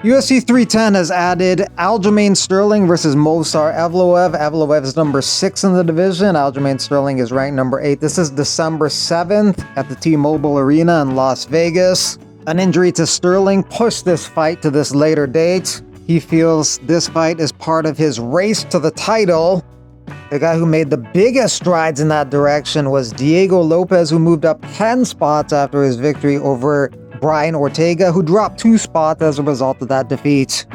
UFC 310 has added Aljamain Sterling versus Movsar Evloev. Evloev is number 6 in the division. Aljamain Sterling is ranked number 8. This is December 7th at the T-Mobile Arena in Las Vegas. An injury to Sterling pushed this fight to this later date. He feels this fight is part of his race to the title. The guy who made the biggest strides in that direction was Diego Lopez, who moved up 10 spots after his victory over Brian Ortega, who dropped 2 spots as a result of that defeat.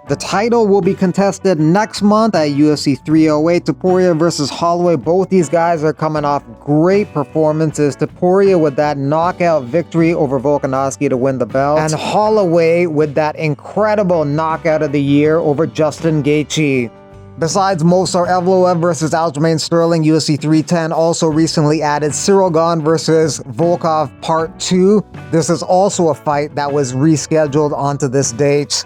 The title will be contested next month at UFC 308. Topuria versus Holloway. Both these guys are coming off great performances. Topuria with that knockout victory over Volkanovski to win the belt, and Holloway with that incredible knockout of the year over Justin Gaethje. Besides Movsar Evloev versus Aljamain Sterling, UFC 310 also recently added Cyril Gane versus Volkov Part 2. This is also a fight that was rescheduled onto this date.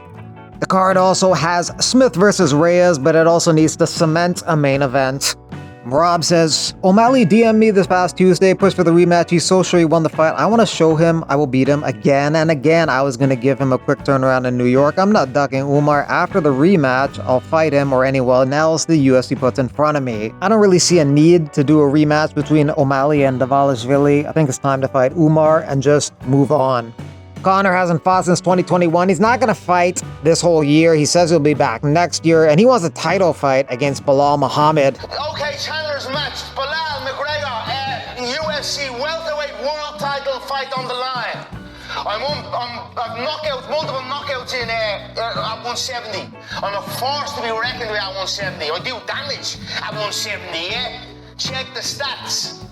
The card also has Smith versus Reyes, but it also needs to cement a main event. Rob says, O'Malley DM'd me this past Tuesday, pushed for the rematch. He's so sure he won the fight. I want to show him I will beat him again and again. I was going to give him a quick turnaround in New York. I'm not ducking Umar. After the rematch, I'll fight him or anyone else the UFC puts in front of me. I don't really see a need to do a rematch between O'Malley and Dvalishvili. I think it's time to fight Umar and just move on. Conor hasn't fought since 2021. He's not going to fight this whole year. He says he'll be back next year, and he wants a title fight against Belal Muhammad. Okay, Chandler's match. Belal McGregor, UFC Welterweight World Title fight on the line. I've multiple knockouts in at 170. I'm a force to be reckoned with at 170. I do damage at 170, yeah? Check the stats.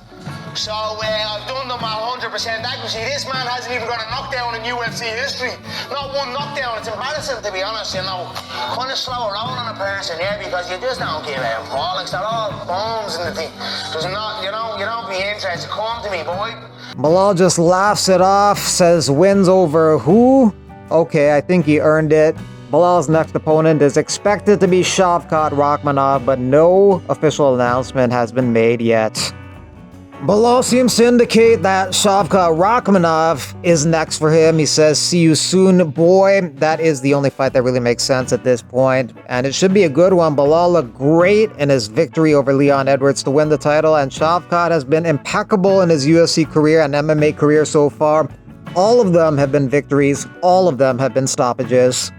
So I've done them at 100% accuracy. This man hasn't even got a knockdown in UFC history. Not one knockdown. It's embarrassing, to be honest, you know. Kind of slow roll on a person, yeah, because you just don't give a bollocks. They're all bones and the thing. Does not, you don't be interested. Come to me, boy. Belal just laughs it off, says wins over who? Okay, I think he earned it. Belal's next opponent is expected to be Shavkat Rakhmanov, but no official announcement has been made yet. Belal seems to indicate that Shavkat Rakhmanov is next for him. He says, see you soon, boy. That is the only fight that really makes sense at this point, and it should be a good one. Belal looked great in his victory over Leon Edwards to win the title, and Shavkat has been impeccable in his UFC career and MMA career so far. All of them have been victories. All of them have been stoppages.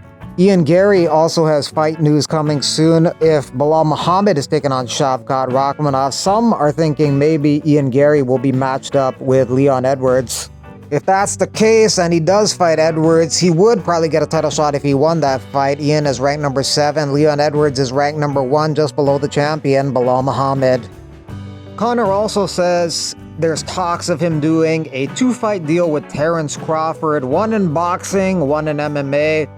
Garry also has fight news coming soon. If Belal Muhammad is taking on Shavkat Rakhmanov, some are thinking maybe Garry will be matched up with Leon Edwards. If that's the case and he does fight Edwards, he would probably get a title shot if he won that fight. Ian is ranked number 7. Leon Edwards is ranked number 1, just below the champion, Belal Muhammad. Conor also says there's talks of him doing a 2-fight deal with Terence Crawford, one in boxing, one in MMA.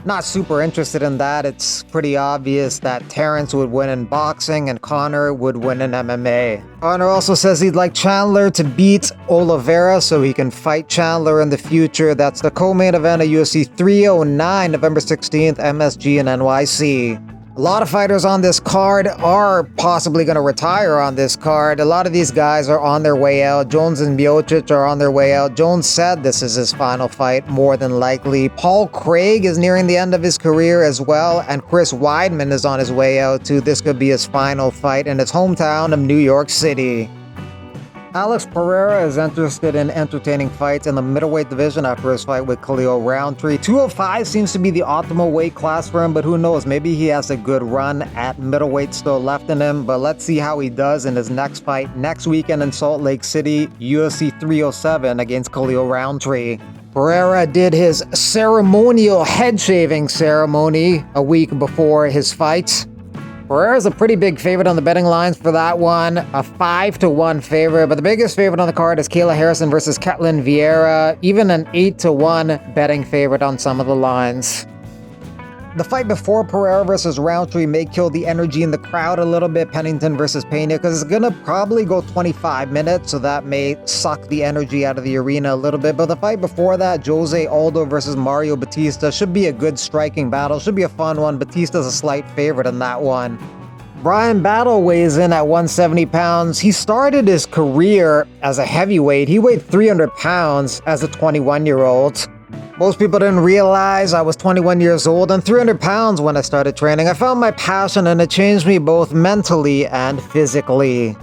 Not super interested in that. It's pretty obvious that Terence would win in boxing and Conor would win in MMA. Conor also says he'd like Chandler to beat Oliveira so he can fight Chandler in the future. That's the co-main event of UFC 309, November 16th, MSG in NYC. A lot of fighters on this card are possibly going to retire on this card. A lot of these guys are on their way out. Jones and Miocic are on their way out. Jones said this is his final fight, more than likely. Paul Craig is nearing the end of his career as well, and Chris Weidman is on his way out too. This could be his final fight in his hometown of New York City. Alex Pereira is interested in entertaining fights in the middleweight division after his fight with Khalil Roundtree. 205 seems to be the optimal weight class for him, but who knows, maybe he has a good run at middleweight still left in him. But let's see how he does in his next fight next weekend in Salt Lake City, UFC 307 against Khalil Roundtree. Pereira did his ceremonial head shaving ceremony a week before his fight. Pereira's a pretty big favorite on the betting lines for that one, a 5-1 favorite, but the biggest favorite on the card is Kayla Harrison versus Ketlin Vieira, even an 8-1 betting favorite on some of the lines. The fight before Pereira versus Roundtree may kill the energy in the crowd a little bit, Pennington versus Pena, because it's going to probably go 25 minutes, so that may suck the energy out of the arena a little bit. But the fight before that, Jose Aldo versus Mario Batista, should be a good striking battle, should be a fun one. Batista's a slight favorite in that one. Brian Battle weighs in at 170 pounds. He started his career as a heavyweight. He weighed 300 pounds as a 21-year-old. Most people didn't realize I was 21 years old and 300 pounds when I started training. I found my passion and it changed me both mentally and physically.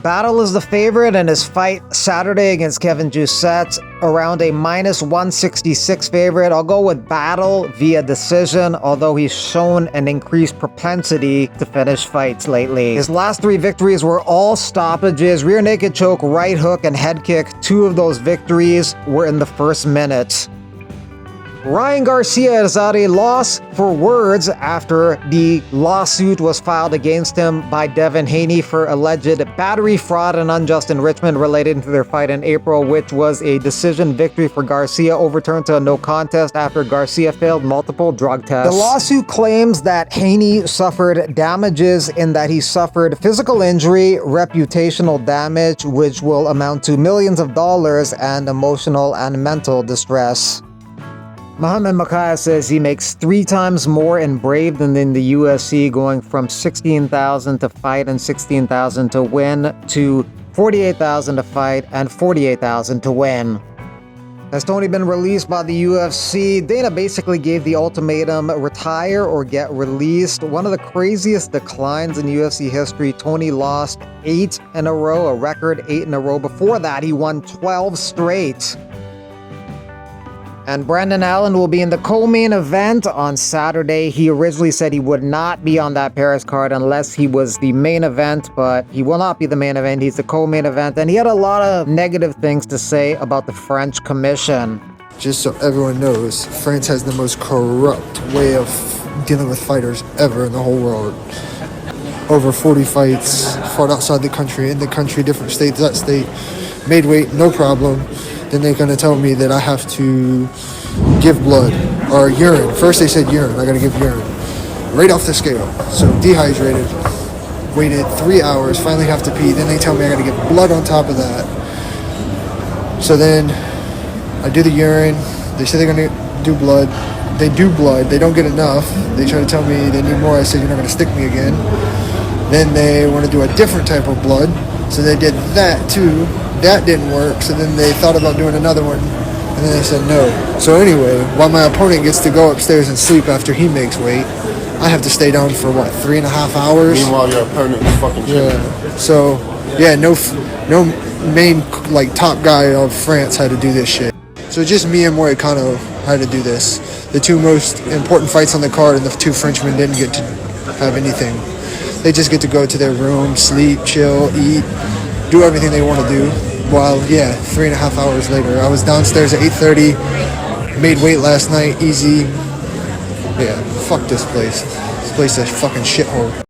Battle is the favorite in his fight Saturday against Kevin Jousset, around a -166 favorite. I'll go with Battle via decision, although he's shown an increased propensity to finish fights lately. His last 3 victories were all stoppages: rear naked choke, right hook, and head kick. 2 of those victories were in the first minute. Ryan Garcia is at a loss for words after the lawsuit was filed against him by Devin Haney for alleged battery, fraud, and unjust enrichment related to their fight in April, which was a decision victory for Garcia, overturned to a no contest after Garcia failed multiple drug tests. The lawsuit claims that Haney suffered damages in that he suffered physical injury, reputational damage, which will amount to millions of dollars, and emotional and mental distress. Muhammad Makaya says he makes 3 times more in Brave than in the UFC, going from $16,000 to fight and $16,000 to win to $48,000 to fight and $48,000 to win. Has Tony been released by the UFC? Dana basically gave the ultimatum: retire or get released. One of the craziest declines in UFC history. Tony lost 8 in a row, a record 8 in a row. Before that, he won 12 straight. And Brendan Allen will be in the co-main event on Saturday. He originally said he would not be on that Paris card unless he was the main event, but he will not be the main event. He's the co-main event, and he had a lot of negative things to say about the French Commission. Just so everyone knows, France has the most corrupt way of dealing with fighters ever in the whole world. Over 40 fights, fought outside the country, in the country, different states, that state, made weight, no problem. Then they're going to tell me that I have to give blood or urine. First they said urine. I got to give urine. Right off the scale. So dehydrated. Waited 3 hours. Finally have to pee. Then they tell me I got to give blood on top of that. So then I do the urine. They say they're going to do blood. They do blood. They don't get enough. They try to tell me they need more. I said, you're not going to stick me again. Then they want to do a different type of blood. So they did that too. That didn't work, so then they thought about doing another one, and then they said no. So anyway, while my opponent gets to go upstairs and sleep after he makes weight, I have to stay down for, 3.5 hours? Meanwhile, your opponent is fucking chilling. Yeah, so, yeah, no main, top guy of France had to do this shit. So just me and Moicano had to do this. The 2 most important fights on the card, and the 2 Frenchmen didn't get to have anything. They just get to go to their room, sleep, chill, eat, do everything they want to do. While, 3.5 hours later, I was downstairs at 8:30, made weight last night, easy. Yeah, fuck this place. This place is a fucking shithole.